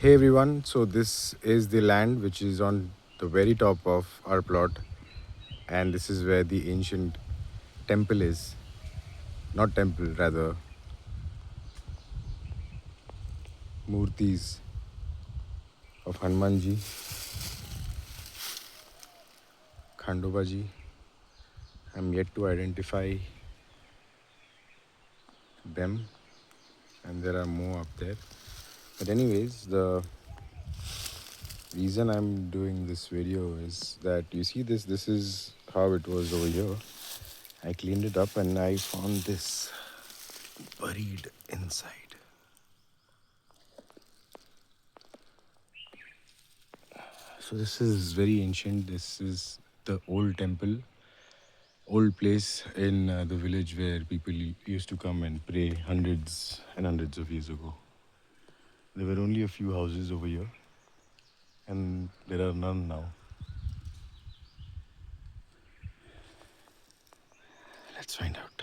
Hey everyone, so this is the land which is on the very top of our plot, and this is where the ancient temple is. Not temple, rather, murtis of Hanumanji, Khandobaji. I'm yet to identify them, and there are more up there. But, anyways, the reason I'm doing this video is that you see this is how it was over here. I cleaned it up and I found this buried inside. So this is very ancient. This is the old temple, old place in the village where people used to come and pray hundreds and hundreds of years ago. There were only a few houses over here, and there are none now. Let's find out.